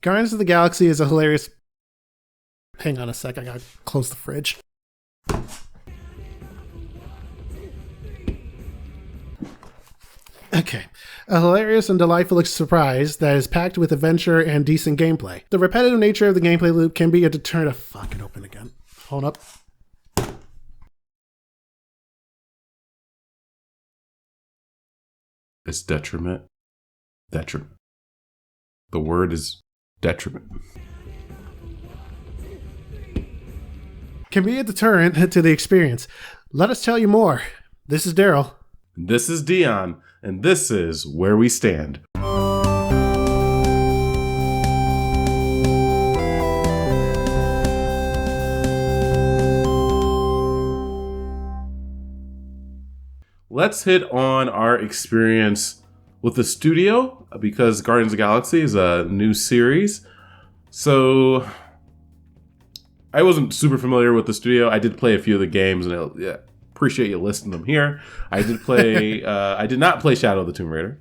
Guardians of the Galaxy is a hilarious. Hang on a sec, I gotta close the fridge. Okay. A hilarious and delightful surprise that is packed with adventure and decent gameplay. The repetitive nature of the gameplay loop can be a deterrent. Fucking open again. Hold up. It's detriment. Detriment. The word is detriment. Can be a deterrent to the experience. Let us tell you more. This is Daryl. This is Dion, and this is Where We Stand. Let's hit on our experience with the studio, because Guardians of the Galaxy is a new series. So I wasn't super familiar with the studio. I did play a few of the games, and I appreciate you listing them here. I did play. I did not play Shadow of the Tomb Raider.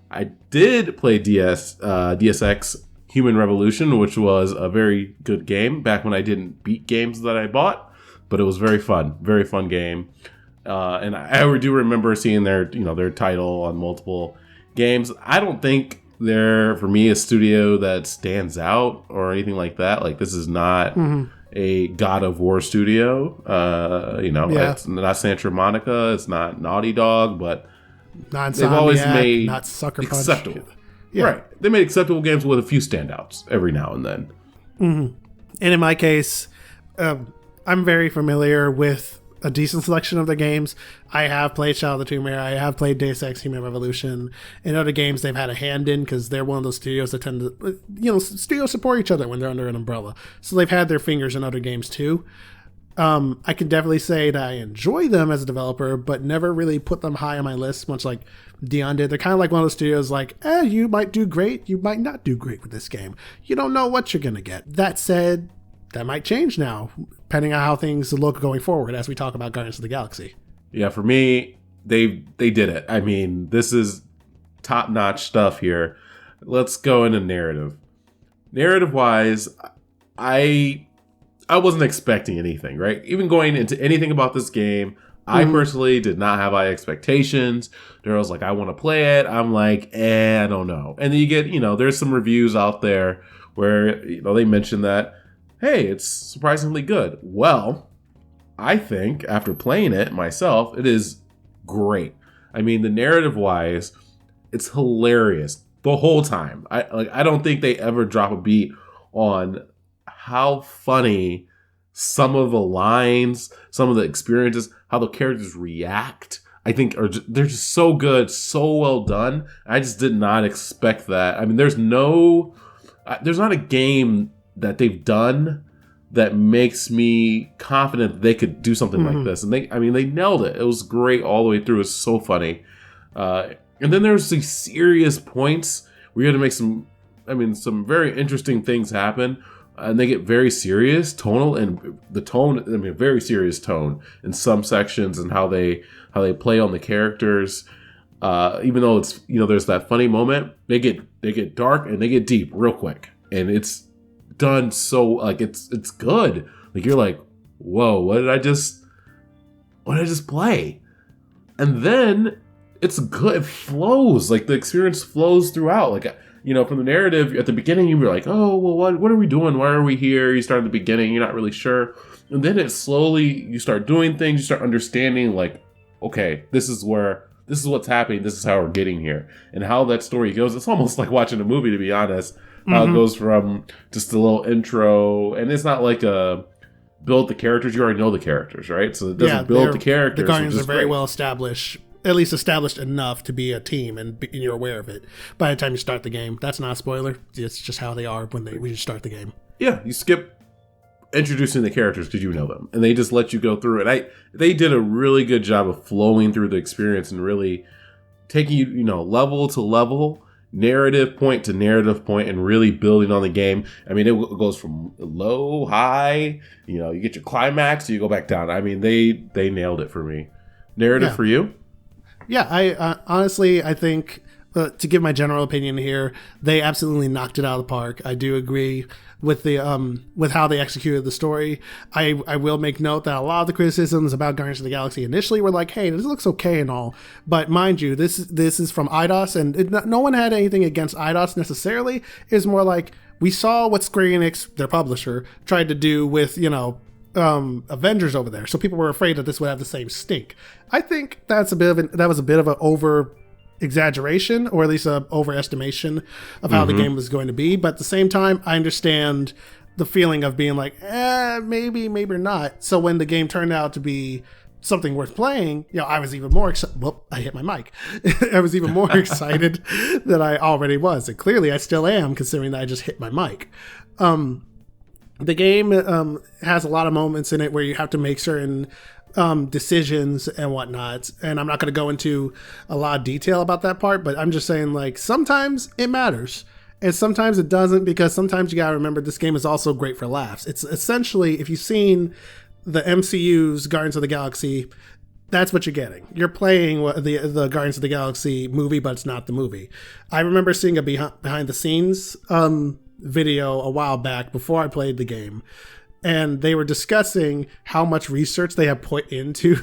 I did play DSX Human Revolution, which was a very good game back when I didn't beat games that I bought, but it was very fun game. And I do remember seeing their title on multiple games. I don't think they're, for me, a studio that stands out or anything like that. Like, this is not a God of War studio. It's not Santa Monica. It's not Naughty Dog, but they've always made not Sucker Punch. Acceptable. Yeah. Right. They made acceptable games with a few standouts every now and then. Mm-hmm. And in my case, I'm very familiar with a decent selection of the games. I have played Shadow of the Tomb Raider. I have played Deus Ex Human Revolution and other games they've had a hand in, because they're one of those studios that tend to, studios support each other when they're under an umbrella. So they've had their fingers in other games too. I can definitely say that I enjoy them as a developer, but never really put them high on my list, much like Dion did. They're kind of like one of those studios like, you might do great, you might not do great with this game. You don't know what you're going to get. That said, that might change now, depending on how things look going forward as we talk about Guardians of the Galaxy. Yeah, for me, they did it. I mean, this is top-notch stuff here. Let's go into narrative. Narrative-wise, I wasn't expecting anything, right? Even going into anything about this game, I personally did not have high expectations. Daryl's like, I want to play it. I'm like, I don't know. And then you get, there's some reviews out there where, they mention that, hey, it's surprisingly good. Well, I think after playing it myself, it is great. I mean, the narrative-wise, it's hilarious the whole time. I don't think they ever drop a beat on how funny some of the lines, some of the experiences, how the characters react, I think they're just so good, so well done. I just did not expect that. I mean, there's not a game that they've done that makes me confident that they could do something like this. And they nailed it. It was great all the way through. It's so funny. And then there's these serious points where you have to make some very interesting things happen. And they get very serious, tonal, and the tone, very serious tone in some sections, and how they play on the characters. Even though it's, there's that funny moment, they get dark and they get deep real quick. And it's done so, like, it's good. Like, you're like, whoa, what did I just play? And then it's good. It flows. Like, the experience flows throughout. Like, from the narrative at the beginning, you were like, oh, well, what are we doing? Why are we here? You start at the beginning, you're not really sure. And then it slowly, you start doing things, you start understanding, like, okay, this is what's happening. This is how we're getting here. And how that story goes. It's almost like watching a movie, to be honest. How it goes from just a little intro, and it's not like a build the characters. You already know the characters, right? So it doesn't build the characters. The Guardians are very well established, at least established enough to be a team, and you're aware of it by the time you start the game. That's not a spoiler. It's just how they are when you start the game. Yeah, you skip introducing the characters because you know them, and they just let you go through it. They did a really good job of flowing through the experience and really taking you, level to level, narrative point to narrative point, and really building on the game. I mean, it goes from low, high, you get your climax, you go back down. I mean, they nailed it for me. Narrative for you? Yeah, I honestly, I think to give my general opinion here, they absolutely knocked it out of the park. I do agree with the with how they executed the story. I will make note that a lot of the criticisms about Guardians of the Galaxy initially were like, hey, this looks okay and all, but mind you, this is from Eidos, and no one had anything against Eidos necessarily. It's more like we saw what Square Enix, their publisher, tried to do with, you know, Avengers over there, so people were afraid that this would have the same stink. I think that was a bit of an over exaggeration, or at least an overestimation of how the game was going to be. But at the same time, I understand the feeling of being like, maybe not. So when the game turned out to be something worth playing, you know, I was even more excited. Well, I hit my mic. I was even more excited than I already was. And clearly I still am, considering that I just hit my mic. The game has a lot of moments in it where you have to make certain decisions and whatnot. And I'm not going to go into a lot of detail about that part, but I'm just saying, like, sometimes it matters. And sometimes it doesn't, because sometimes you got to remember this game is also great for laughs. It's essentially, if you've seen the MCU's Guardians of the Galaxy, that's what you're getting. You're playing the Guardians of the Galaxy movie, but it's not the movie. I remember seeing a behind the scenes video a while back before I played the game, and they were discussing how much research they have put into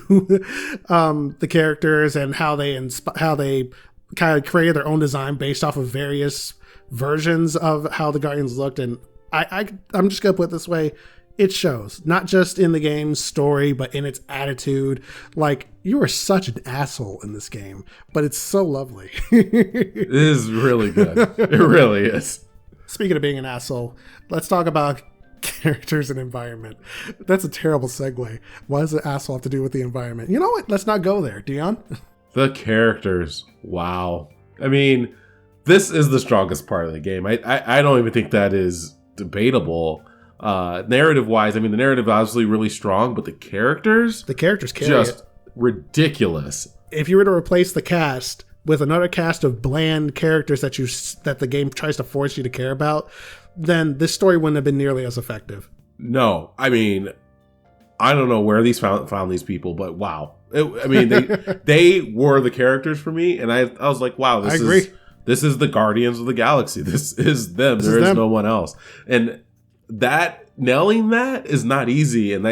the characters, and how they kind of created their own design based off of various versions of how the Guardians looked. And I'm just gonna put it this way: it shows, not just in the game's story, but in its attitude. Like, you are such an asshole in this game, but it's so lovely. It is really good. It really is. Speaking of being an asshole, let's talk about characters and environment. That's a terrible segue. What does the asshole have to do with the environment? You know what? Let's not go there, Dion. The characters. Wow. I mean, this is the strongest part of the game. I don't even think that is debatable. Narrative-wise, I mean, the narrative is obviously really strong, but the characters carry just it. Ridiculous. If you were to replace the cast with another cast of bland characters that the game tries to force you to care about, then this story wouldn't have been nearly as effective. No, I mean, I don't know where these found these people, but wow. I mean, they were the characters for me, and I was like, wow, this is the Guardians of the Galaxy. This is them. There is no one else. And that nailing that is not easy, and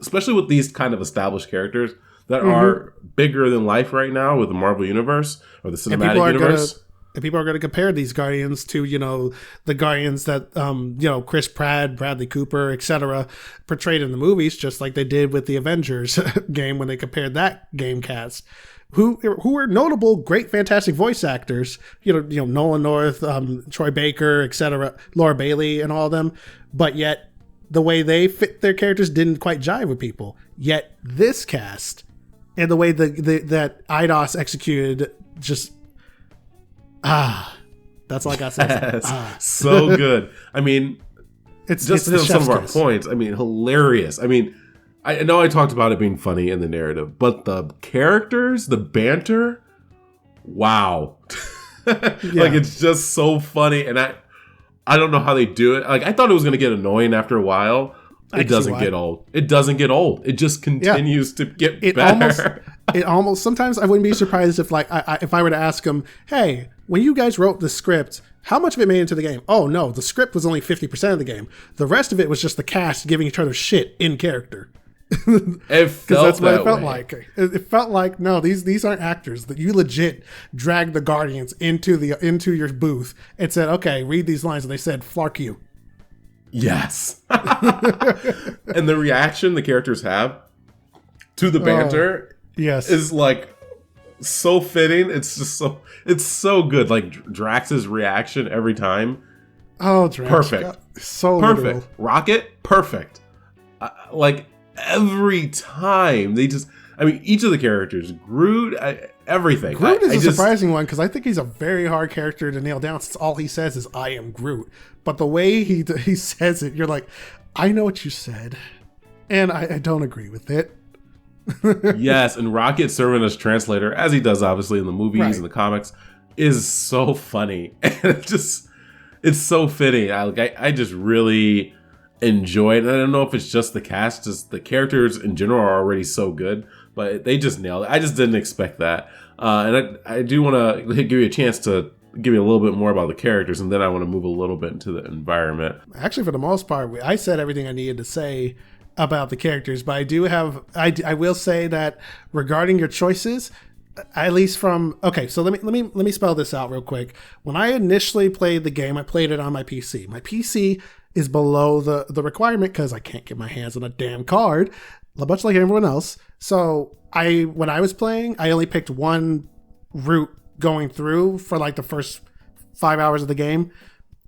especially with these kind of established characters that are bigger than life right now with the Marvel Universe or the cinematic universe. And people are going to compare these Guardians to, you know, the Guardians that, you know, Chris Pratt, Bradley Cooper, etc. portrayed in the movies, just like they did with the Avengers game when they compared that game cast, who are notable, great, fantastic voice actors. You know, Nolan North, Troy Baker, etc., Laura Bailey, and all of them. But yet, the way they fit their characters didn't quite jive with people. Yet this cast and the way that Eidos executed, just that's all I got to say. So good. I mean, it's just the some of our kiss. points. I mean, hilarious. I mean, I know I talked about it being funny in the narrative, but the characters, the banter, wow. Like, it's just so funny. And I don't know how they do it. Like, I thought it was going to get annoying after a while. It doesn't get old. It doesn't get old. It just continues to get better. It almost sometimes I wouldn't be surprised if, like, if I were to ask them, hey, when you guys wrote the script, how much of it made it into the game? Oh no, the script was only 50% of the game. The rest of it was just the cast giving each other shit in character. Because that's what it felt like. It felt like, no, these aren't actors. That you legit dragged the Guardians into your booth and said, okay, read these lines, and they said, "Flark you." Yes. And the reaction the characters have to the banter is like so fitting. It's just it's so good. Like Drax's reaction every time. Oh, Drax. Perfect. So perfect. literal. Rocket, perfect. Like every time they just, I mean, each of the characters, Groot, everything. Groot is a surprising one, because I think he's a very hard character to nail down, since all he says is, I am Groot. But the way he says it, you're like, I know what you said, and I don't agree with it. Yes, and Rocket serving as translator, as he does obviously in the movies and the comics, is so funny. And it's so fitting. I just really enjoy it. And I don't know if it's just the cast, just the characters in general are already so good, but they just nailed it. I just didn't expect that. And I do want to give you a chance to give you a little bit more about the characters, and then I want to move a little bit into the environment. Actually, for the most part, I said everything I needed to say about the characters, but I do have, I will say that regarding your choices, at least from, okay, so let me spell this out real quick. When I initially played the game, I played it on my PC. My PC is below the requirement because I can't get my hands on a damn card, much like everyone else. So when I was playing, I only picked one route going through for like the first 5 hours of the game,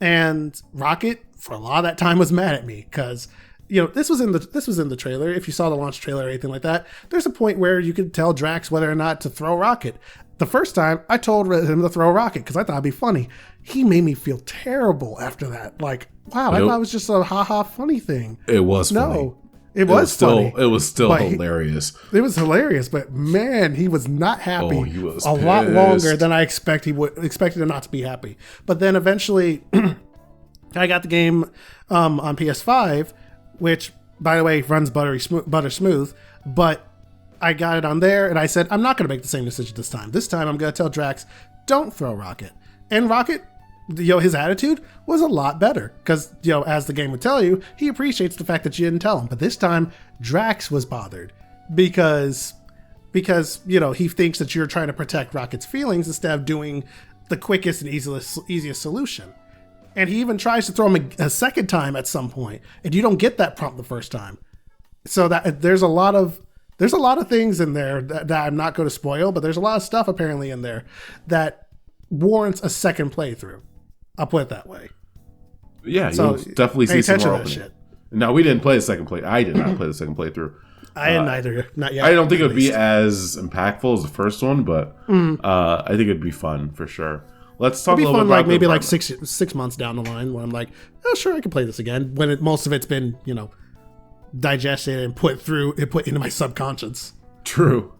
and Rocket for a lot of that time was mad at me because, you know, this was in the trailer. If you saw the launch trailer or anything like that, there's a point where you could tell Drax whether or not to throw Rocket. The first time I told him to throw Rocket because I thought it'd be funny. He made me feel terrible after that. Like, wow, I thought it was just a haha funny thing. It was funny. No, it was funny. It was still hilarious. It was hilarious, but man, he was not happy. Oh, he was a lot longer than I expected him not to be happy. But then eventually, I got the game on PS5, which, by the way, runs butter smooth. But I got it on there, and I said, I'm not going to make the same decision this time. This time, I'm going to tell Drax, don't throw Rocket. And Rocket, his attitude was a lot better because, as the game would tell you, he appreciates the fact that you didn't tell him. But this time, Drax was bothered because he thinks that you're trying to protect Rocket's feelings instead of doing the quickest and easiest solution. And he even tries to throw him a second time at some point, and you don't get that prompt the first time. So that there's a lot of things in there that I'm not going to spoil, but there's a lot of stuff apparently in there that warrants a second playthrough. I'll put it that way. Yeah, you'll definitely see some more opening. No, we didn't play the second play. I did not play the second playthrough. I didn't either. Not yet. I don't think it would be as impactful as the first one, but I think it'd be fun for sure. Let's talk a little bit about like maybe like 6 months down the line when I'm like, oh sure, I can play this again. When most of it's been digested and put into my subconscious. True.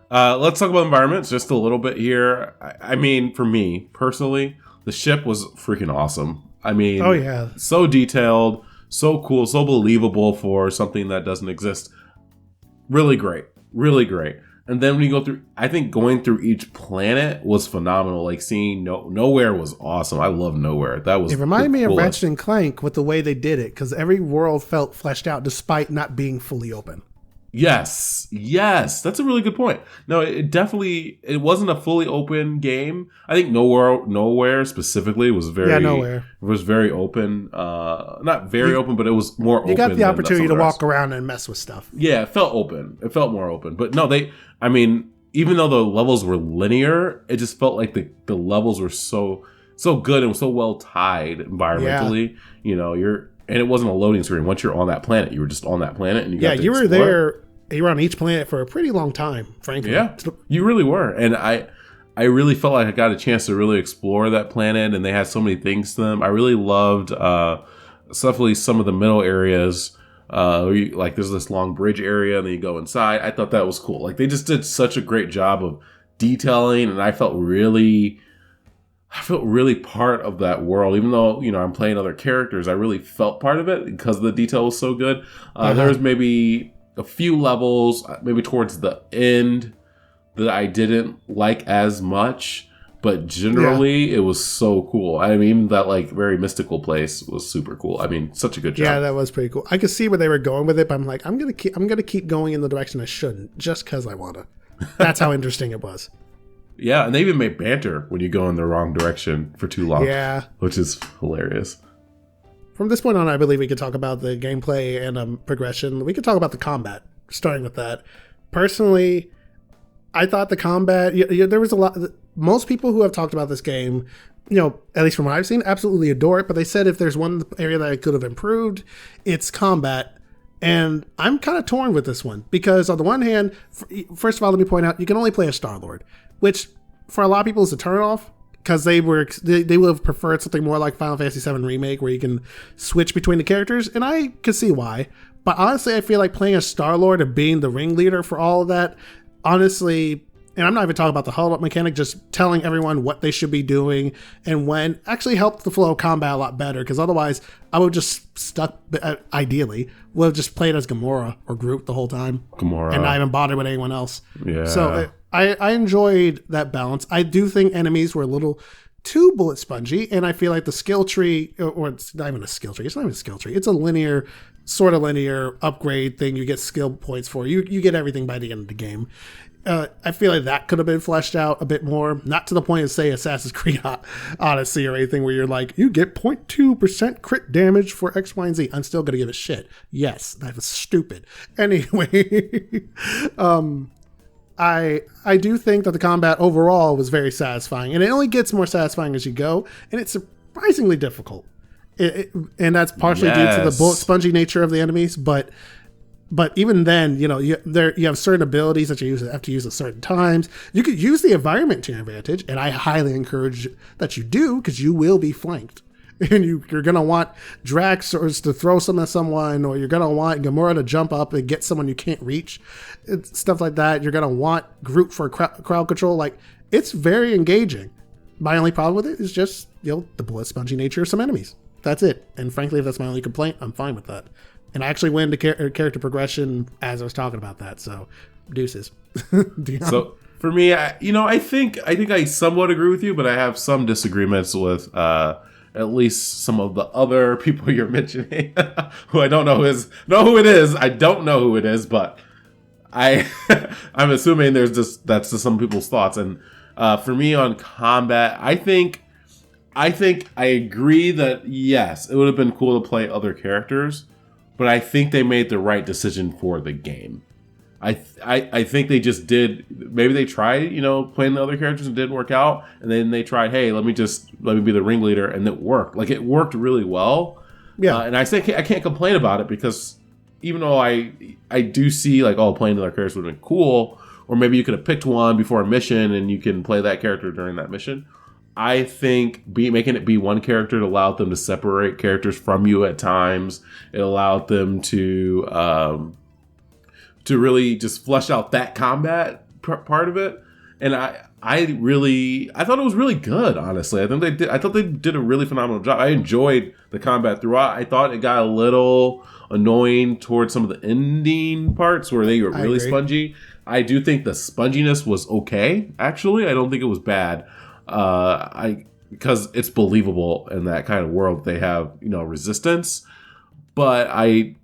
Let's talk about environments just a little bit here. I mean, for me personally, the ship was freaking awesome. I mean, oh yeah, so detailed, so cool, so believable for something that doesn't exist. Really great, really great. And then when you go through, I think going through each planet was phenomenal. Like seeing Nowhere was awesome. I love Nowhere. That was. It reminded me of Ratchet and Clank with the way they did it because every world felt fleshed out despite not being fully open. Yes, that's a really good point. No, it wasn't a fully open game. I think Nowhere specifically was Nowhere was very open. Not very open, but it was more open. You got the opportunity to walk around and mess with stuff. Yeah, it felt open. It felt more open. But no, even though the levels were linear, it just felt like the levels were so good and so well tied environmentally. Yeah. And it wasn't a loading screen. Once you're on that planet, you were just on that planet, and you were there. You were on each planet for a pretty long time, frankly. Yeah, you really were. And I really felt like I got a chance to really explore that planet, and they had so many things to them. I really loved, especially some of the middle areas. Like there's this long bridge area, and then you go inside. I thought that was cool. Like they just did such a great job of detailing, and I felt really part of that world. Even though I'm playing other characters, I really felt part of it because the detail was so good. There was maybe a few levels, maybe towards the end, that I didn't like as much, but generally it was so cool. I mean, even that like very mystical place was super cool. I mean, such a good job. Yeah, that was pretty cool. I could see where they were going with it, but I'm like, I'm gonna keep going in the direction I shouldn't, just because I wanna. That's how interesting it was. Yeah, and they even made banter when you go in the wrong direction for too long. Yeah, which is hilarious. From this point on, I believe we could talk about the gameplay and progression. We could talk about the combat, starting with that. Personally, I thought the combat, there was a lot. Most people who have talked about this game, at least from what I've seen, absolutely adore it. But they said if there's one area that I could have improved, it's combat. And I'm kind of torn with this one because on the one hand, first of all, let me point out, you can only play as Star-Lord, which for a lot of people is a turn-off. Because they would have preferred something more like Final Fantasy VII Remake where you can switch between the characters, and I can see why. But honestly, I feel like playing as Star-Lord and being the ringleader for all of that, honestly, and I'm not even talking about the huddle-up mechanic, just telling everyone what they should be doing and when, actually helped the flow of combat a lot better, because otherwise I would have just ideally, would have just played as Gamora or Groot the whole time. Gamora. And not even bothered with anyone else. Yeah. So I enjoyed that balance. I do think enemies were a little too bullet spongy, and I feel like the skill tree, or it's not even a skill tree. It's not even a skill tree. It's a linear, sort of linear upgrade thing. You get skill points for. You get everything by the end of the game. I feel like that could have been fleshed out a bit more. Not to the point of, say, Assassin's Creed Odyssey or anything where you're like, you get 0.2% crit damage for X, Y, and Z. I'm still going to give a shit. Yes, that was stupid. Anyway, I do think that the combat overall was very satisfying. And it only gets more satisfying as you go. And it's surprisingly difficult. And that's partially due to the bullet spongy nature of the enemies. But even then, you have certain abilities that you have to use at certain times. You could use the environment to your advantage, and I highly encourage that you do, because you will be flanked. And you're going to want Drax to throw something at someone, or you're going to want Gamora to jump up and get someone you can't reach. Stuff like that. You're going to want Groot for crowd control. Like, it's very engaging. My only problem with it is just, the bullet spongy nature of some enemies. That's it. And frankly, if that's my only complaint, I'm fine with that. And I actually went into character progression as I was talking about that. So, deuces. So for me, I think I somewhat agree with you, but I have some disagreements with at least some of the other people you're mentioning, who I don't know who it is. I don't know who it is, but I'm assuming that's just some people's thoughts. And for me on combat, I think I agree that yes, it would have been cool to play other characters. But I think they made the right decision for the game. I think they just did. Maybe they tried, playing the other characters and didn't work out, and then they tried, hey, let me be the ringleader, and it worked. Like, it worked really well. Yeah. And I can't complain about it, because even though I do see like, oh, playing other characters would have been cool, or maybe you could have picked one before a mission and you can play that character during that mission. I think making it be one character allowed them to separate characters from you at times. It allowed them to really just flesh out that combat part of it. And I thought it was really good, honestly. I thought they did a really phenomenal job. I enjoyed the combat throughout. I thought it got a little annoying towards some of the ending parts where they were really spongy. I do think the sponginess was okay, actually. I don't think it was bad. Because it's believable in that kind of world. They have, resistance, but it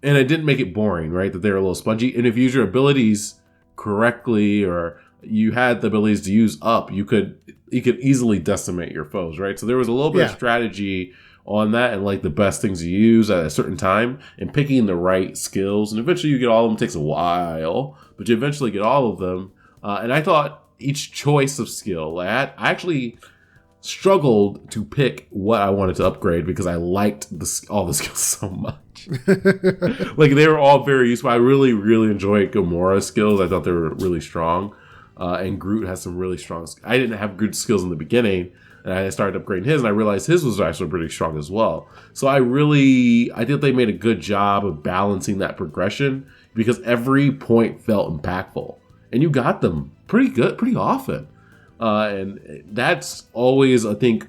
didn't make it boring, right? That they're a little spongy. And if you use your abilities correctly, or you had the abilities to use up, you could easily decimate your foes, right? So there was a little bit of strategy on that, and like the best things to use at a certain time, and picking the right skills. And eventually you get all of them. It takes a while, but you eventually get all of them. And I thought each choice of skill, I actually struggled to pick what I wanted to upgrade, because I liked all the skills so much. Like, they were all very useful. I really, really enjoyed Gamora's skills. I thought they were really strong. And Groot has some really strong. I didn't have good skills in the beginning, and I started upgrading his, and I realized his was actually pretty strong as well. So I think they made a good job of balancing that progression, because every point felt impactful, and you got them pretty good, pretty often. And that's always, I think,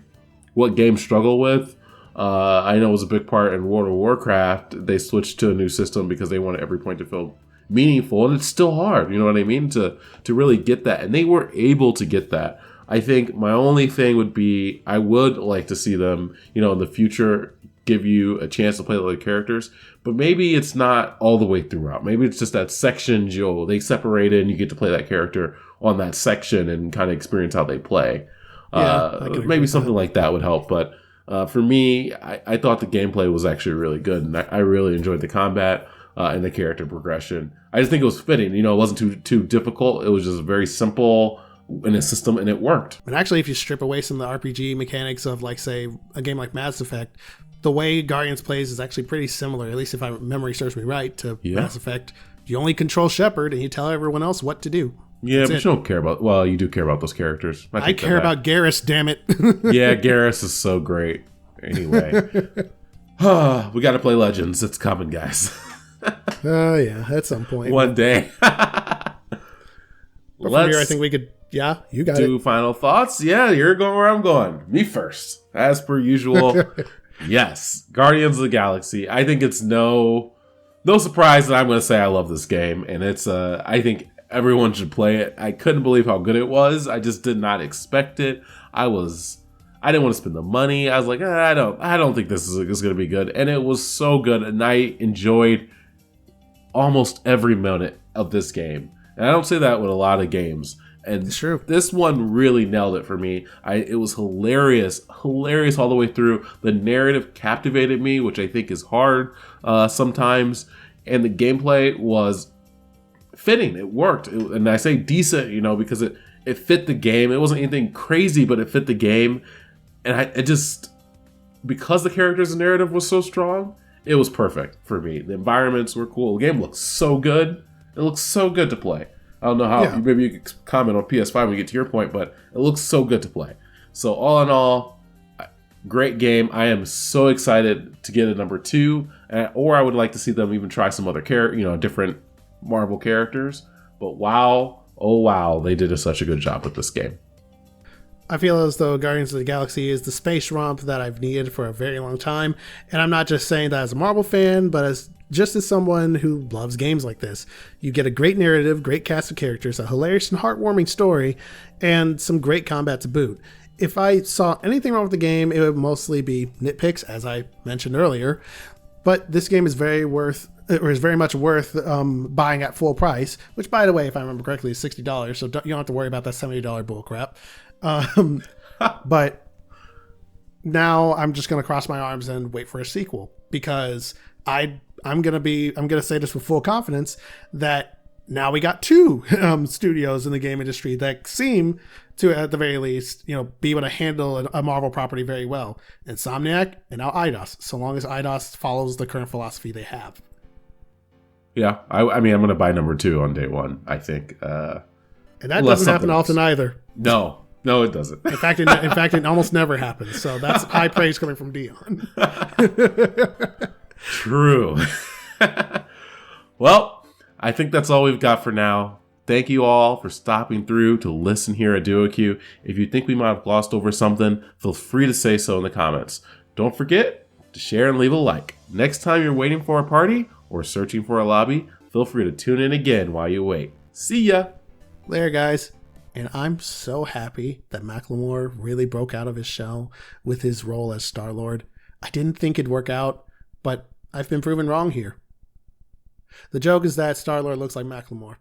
what games struggle with. I know it was a big part in World of Warcraft. They switched to a new system because they wanted every point to feel meaningful, and it's still hard, you know what I mean, to really get that. And they were able to get that. I think my only thing would be, I would like to see them, in the future, give you a chance to play the other characters, but maybe it's not all the way throughout. Maybe it's just that section they separate it and you get to play that character on that section and kind of experience how they play. Maybe something like that would help. But for me, I thought the gameplay was actually really good, and I really enjoyed the combat and the character progression. I just think it was fitting. It wasn't too difficult. It was just very simple in a system, and it worked. And actually, if you strip away some of the RPG mechanics of, like, say, a game like Mass Effect, the way Guardians plays is actually pretty similar, at least if my memory serves me right, to Mass Effect. You only control Shepard, and you tell everyone else what to do. Yeah, but you don't care about... Well, you do care about those characters. I care about Garrus, damn it. Yeah, Garrus is so great. Anyway. We got to play Legends. It's coming, guys. Yeah, at some point. One day. From here, I think we could... Yeah, you got do final thoughts. Yeah, you're going where I'm going. Me first. As per usual. Yes. Guardians of the Galaxy. I think it's no surprise that I'm going to say I love this game. And it's, I think everyone should play it. I couldn't believe how good it was. I just did not expect it. I didn't want to spend the money. I was like, I don't think this is going to be good. And it was so good. And I enjoyed almost every minute of this game. And I don't say that with a lot of games. And It's true. This one really nailed it for me. It was hilarious all the way through. The narrative captivated me, which I think is hard sometimes. And the gameplay was fitting. It worked. And I say decent, because it fit the game. It wasn't anything crazy, but it fit the game. And it just, because the characters and narrative was so strong, it was perfect for me. The environments were cool. The game looks so good. It looks so good to play. I don't know how, maybe you could comment on PS5 when we get to your point, but it looks so good to play. So all in all, great game. I am so excited to get a number 2, or I would like to see them even try some other different Marvel characters. But wow, oh wow, they did such a good job with this game. I feel as though Guardians of the Galaxy is the space romp that I've needed for a very long time. And I'm not just saying that as a Marvel fan, but as someone who loves games like this. You get a great narrative, great cast of characters, a hilarious and heartwarming story, and some great combat to boot. If I saw anything wrong with the game, it would mostly be nitpicks, as I mentioned earlier. But this game is very much worth buying at full price, which, by the way, if I remember correctly, is $60. So you don't have to worry about that $70 bullcrap. But now I'm just going to cross my arms and wait for a sequel, because I'm going to say this with full confidence that now we got 2 studios in the game industry that seem to, at the very least, be able to handle a Marvel property very well. Insomniac and now Eidos, so long as Eidos follows the current philosophy they have. Yeah, I mean, I'm going to buy number 2 on day one, I think. And that doesn't happen often either. No, it doesn't. In fact, it almost never happens. So that's high praise coming from Dion. True. Well, I think that's all we've got for now. Thank you all for stopping through to listen here at DuoQ. If you think we might have glossed over something, feel free to say so in the comments. Don't forget to share and leave a like. Next time you're waiting for a party or searching for a lobby, feel free to tune in again while you wait. See ya! Later, guys. And I'm so happy that Macklemore really broke out of his shell with his role as Star-Lord. I didn't think it'd work out, but I've been proven wrong here. The joke is that Star-Lord looks like Macklemore.